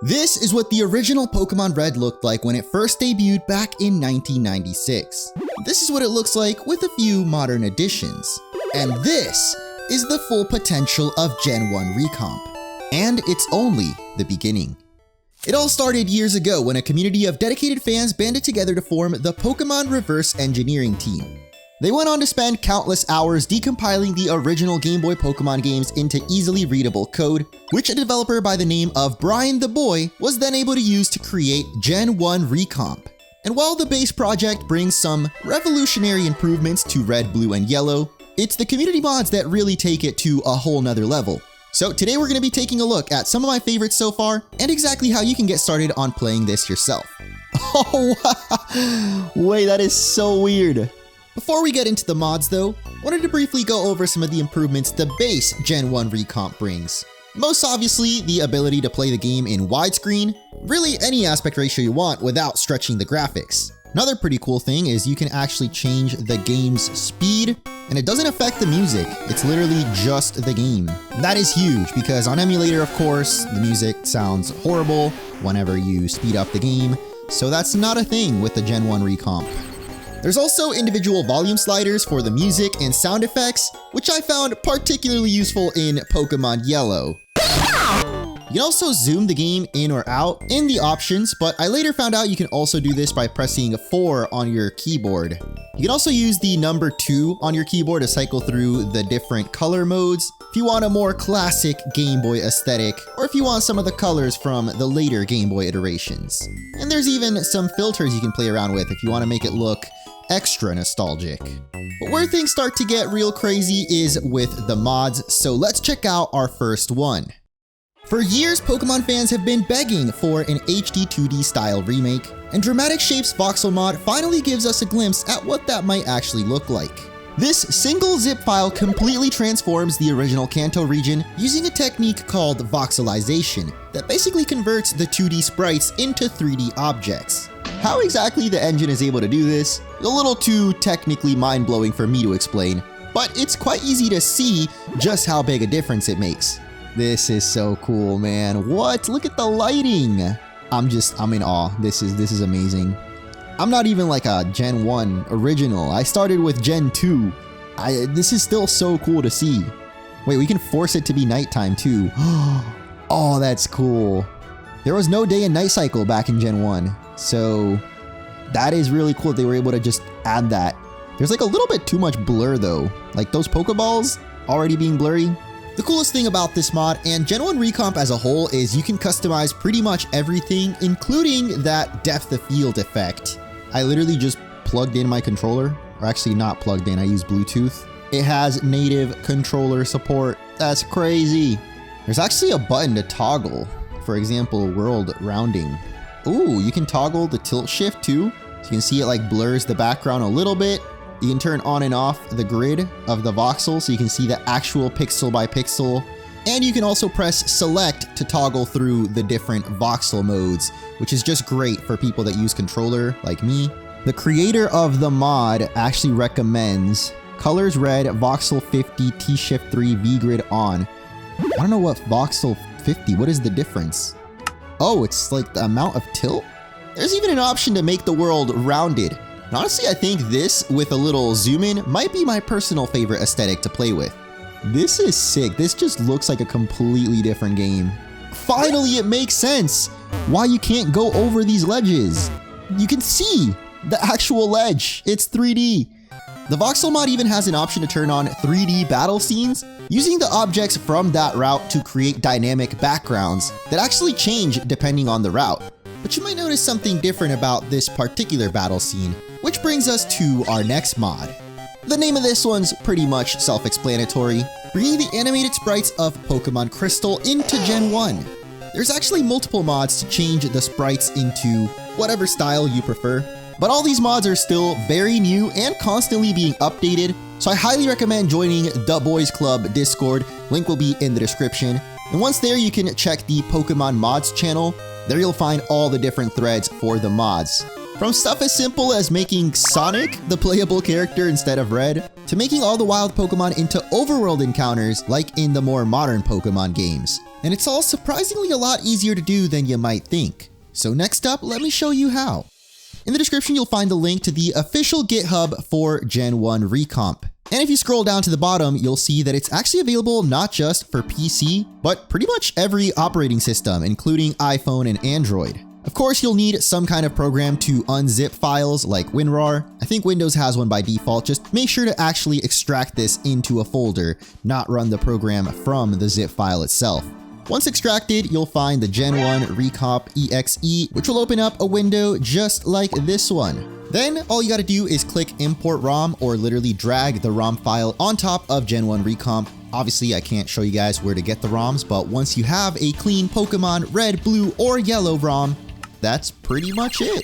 This is what the original Pokémon Red looked like when it first debuted back in 1996. This is what it looks like with a few modern additions. And this is the full potential of Gen 1 Recomp. And it's only the beginning. It all started years ago when a community of dedicated fans banded together to form the Pokémon Reverse Engineering Team. They went on to spend countless hours decompiling the original Game Boy Pokémon games into easily readable code, which a developer by the name of Brian the Boy was then able to use to create Gen 1 Recomp. And while the base project brings some revolutionary improvements to Red, Blue, and Yellow, it's the community mods that really take it to a whole nother level. So today we're going to be taking a look at some of my favorites so far and exactly how you can get started on playing this yourself. Oh, wow. Wait, that is so weird. Before we get into the mods though, I wanted to briefly go over some of the improvements the base Gen 1 Recomp brings. Most obviously, the ability to play the game in widescreen, really any aspect ratio you want without stretching the graphics. Another pretty cool thing is you can actually change the game's speed, and it doesn't affect the music, it's literally just the game. That is huge because on emulator, of course, the music sounds horrible whenever you speed up the game, so that's not a thing with the Gen 1 Recomp. There's also individual volume sliders for the music and sound effects, which I found particularly useful in Pokémon Yellow. You can also zoom the game in or out in the options, but I later found out you can also do this by pressing 4 on your keyboard. You can also use the number 2 on your keyboard to cycle through the different color modes if you want a more classic Game Boy aesthetic, or if you want some of the colors from the later Game Boy iterations. And there's even some filters you can play around with if you want to make it look extra nostalgic. But where things start to get real crazy is with the mods, so let's check out our first one. For years, Pokemon fans have been begging for an HD 2D style remake, and Dramatic Shape's voxel mod finally gives us a glimpse at what that might actually look like. This single zip file completely transforms the original Kanto region using a technique called voxelization that basically converts the 2D sprites into 3D objects. How exactly the engine is able to do this is a little too technically mind-blowing for me to explain, but it's quite easy to see just how big a difference it makes. This is so cool, man. What? Look at the lighting. I'm in awe. This is amazing. I'm not even like a Gen 1 original. I started with Gen 2. This is still so cool to see. Wait, we can force it to be nighttime too. Oh, that's cool. There was no day and night cycle back in Gen 1. So that is really cool. They were able to just add that. There's like a little bit too much blur though. Like those Pokeballs already being blurry. The coolest thing about this mod and Gen 1 Recomp as a whole is you can customize pretty much everything, including that depth of field effect. I literally just plugged in my controller, or actually not plugged in, I use Bluetooth. It has native controller support. That's crazy. There's actually a button to toggle, for example, world rounding. Ooh, you can toggle the tilt shift too. So you can see it like blurs the background a little bit. You can turn on and off the grid of the voxel so you can see the actual pixel by pixel. And you can also press select to toggle through the different voxel modes, which is just great for people that use controller like me. The creator of the mod actually recommends colors red, voxel 50, T-shift 3, V-grid on. I don't know what voxel 50, what is the difference? Oh, it's like the amount of tilt? There's even an option to make the world rounded. And honestly, I think this, with a little zoom in, might be my personal favorite aesthetic to play with. This is sick. This just looks like a completely different game. Finally, it makes sense why you can't go over these ledges. You can see the actual ledge. It's 3D. The voxel mod even has an option to turn on 3D battle scenes, using the objects from that route to create dynamic backgrounds that actually change depending on the route. But you might notice something different about this particular battle scene, which brings us to our next mod. The name of this one's pretty much self-explanatory, bringing the animated sprites of Pokemon Crystal into Gen 1. There's actually multiple mods to change the sprites into whatever style you prefer, but all these mods are still very new and constantly being updated, so I highly recommend joining the Boys Club Discord. Link will be in the description. And once there, you can check the Pokemon Mods channel. There you'll find all the different threads for the mods. From stuff as simple as making Sonic the playable character instead of Red, to making all the wild Pokemon into overworld encounters like in the more modern Pokemon games. And it's all surprisingly a lot easier to do than you might think. So next up, let me show you how. In the description, you'll find the link to the official GitHub for Gen 1 Recomp. And if you scroll down to the bottom, you'll see that it's actually available not just for PC, but pretty much every operating system, including iPhone and Android. Of course, you'll need some kind of program to unzip files like WinRAR. I think Windows has one by default. Just make sure to actually extract this into a folder, not run the program from the zip file itself. Once extracted, you'll find the Gen 1 Recomp EXE, which will open up a window just like this one. Then all you gotta do is click import ROM or literally drag the ROM file on top of Gen 1 Recomp. Obviously, I can't show you guys where to get the ROMs, but once you have a clean Pokemon red, blue, or yellow ROM, that's pretty much it.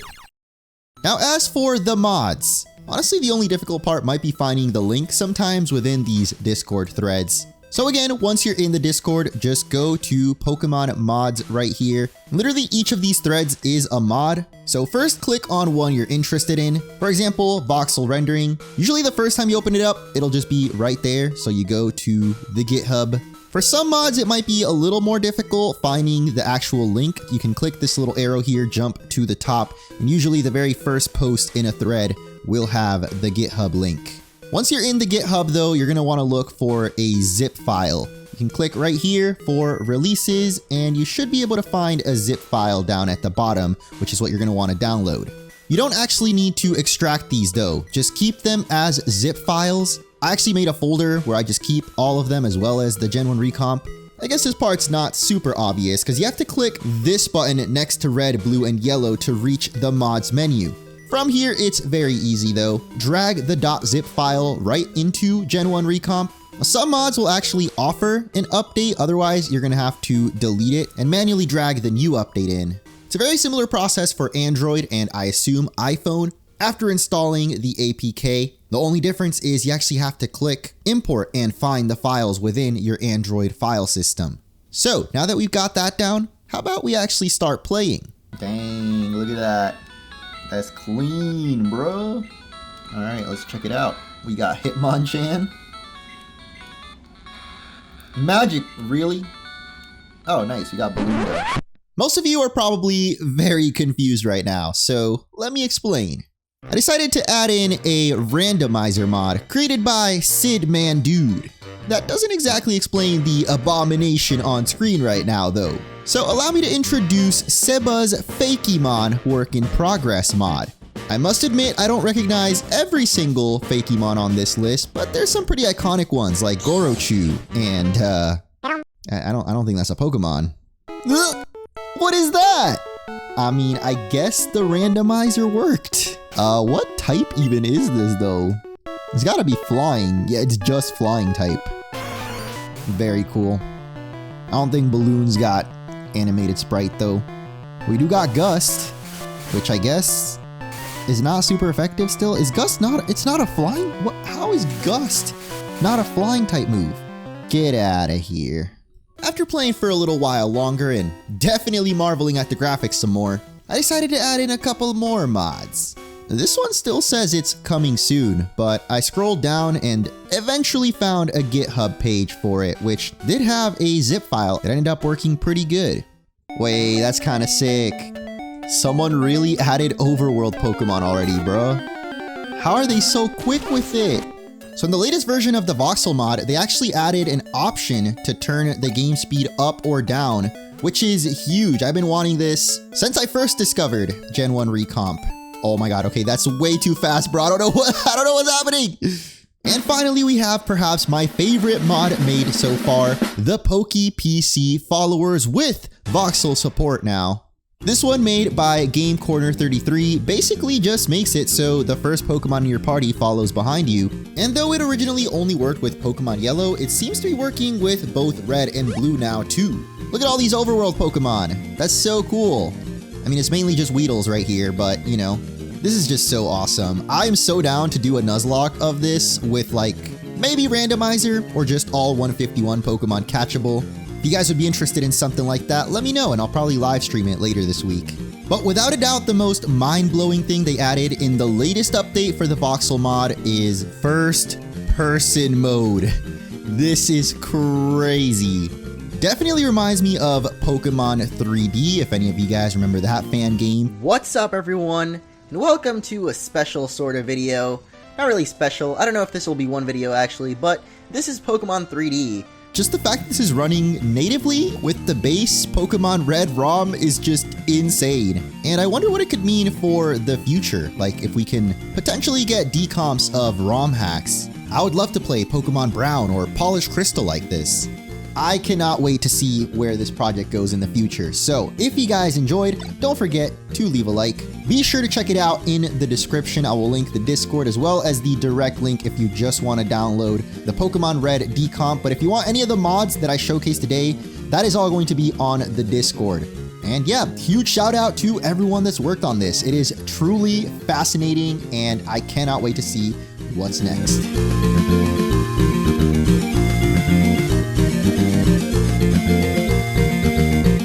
Now, as for the mods, honestly, the only difficult part might be finding the link sometimes within these Discord threads. So again, once you're in the Discord, just go to Pokemon mods right here. Literally each of these threads is a mod. So first click on one you're interested in. For example, voxel rendering. Usually the first time you open it up, it'll just be right there. So you go to the GitHub. For some mods, it might be a little more difficult finding the actual link. You can click this little arrow here, jump to the top, and usually the very first post in a thread will have the GitHub link. Once you're in the GitHub though, you're gonna wanna look for a zip file. You can click right here for releases, and you should be able to find a zip file down at the bottom, which is what you're gonna wanna download. You don't actually need to extract these though, just keep them as zip files. I actually made a folder where I just keep all of them as well as the Gen 1 Recomp. I guess this part's not super obvious because you have to click this button next to red, blue, and yellow to reach the mods menu. From here, it's very easy though. Drag the .zip file right into Gen 1 Recomp. Some mods will actually offer an update, otherwise you're gonna have to delete it and manually drag the new update in. It's a very similar process for Android and I assume iPhone after installing the APK. The only difference is you actually have to click import and find the files within your Android file system. So now that we've got that down, how about we actually start playing? Dang, look at that. That's clean, bro. All right, let's check it out. We got Hitmonchan. Magic, really? Oh, nice, we got Balloon. Most of you are probably very confused right now, so let me explain. I decided to add in a randomizer mod created by SidManDude. That doesn't exactly explain the abomination on screen right now though. So allow me to introduce Seba's Fakemon Work in Progress mod. I must admit I don't recognize every single Fakemon on this list, but there's some pretty iconic ones like Gorochu and I don't think that's a Pokemon. What is that? I mean, I guess the randomizer worked. What type even is this though? It's gotta be flying. Yeah, it's just flying type. Very cool. I don't think Balloon's got animated sprite though. We do got Gust, which I guess is not super effective still. Is Gust not, it's not a flying? What? How is Gust not a flying type move? Get out of here. After playing for a little while longer and definitely marveling at the graphics some more, I decided to add in a couple more mods. This one still says it's coming soon, but I scrolled down and eventually found a GitHub page for it, which did have a zip file that ended up working pretty good. Wait, that's kind of sick. Someone really added overworld Pokemon already, bro. How are they so quick with it? So in the latest version of the voxel mod, they actually added an option to turn the game speed up or down, which is huge. I've been wanting this since I first discovered Gen 1 Recomp. Oh my god, okay, that's way too fast, bro. I don't know what's happening. And finally, we have perhaps my favorite mod made so far, the PokePC followers with voxel support now. This one made by GameCorner33 basically just makes it so the first Pokemon in your party follows behind you. And though it originally only worked with Pokemon Yellow, it seems to be working with both Red and Blue now too. Look at all these overworld Pokemon. That's so cool. I mean, it's mainly just Weedles right here, but you know, this is just so awesome. I'm so down to do a Nuzlocke of this with like maybe randomizer or just all 151 Pokemon catchable. If you guys would be interested in something like that, let me know and I'll probably live stream it later this week. But without a doubt, the most mind-blowing thing they added in the latest update for the voxel mod is first person mode. This is crazy. Definitely reminds me of Pokemon 3D, if any of you guys remember that fan game. What's up, everyone, and welcome to a special sort of video. Not really special, I don't know if this will be one video actually, but this is Pokemon 3D. Just the fact that this is running natively with the base Pokemon Red ROM is just insane. And I wonder what it could mean for the future, like if we can potentially get decomps of ROM hacks. I would love to play Pokemon Brown or Polished Crystal like this. I cannot wait to see where this project goes in the future. So if you guys enjoyed, don't forget to leave a like. Be sure to check it out in the description. I will link the Discord as well as the direct link if you just want to download the Pokemon Red decomp. But if you want any of the mods that I showcased today, that is all going to be on the Discord. And yeah, huge shout out to everyone that's worked on this. It is truly fascinating and I cannot wait to see what's next.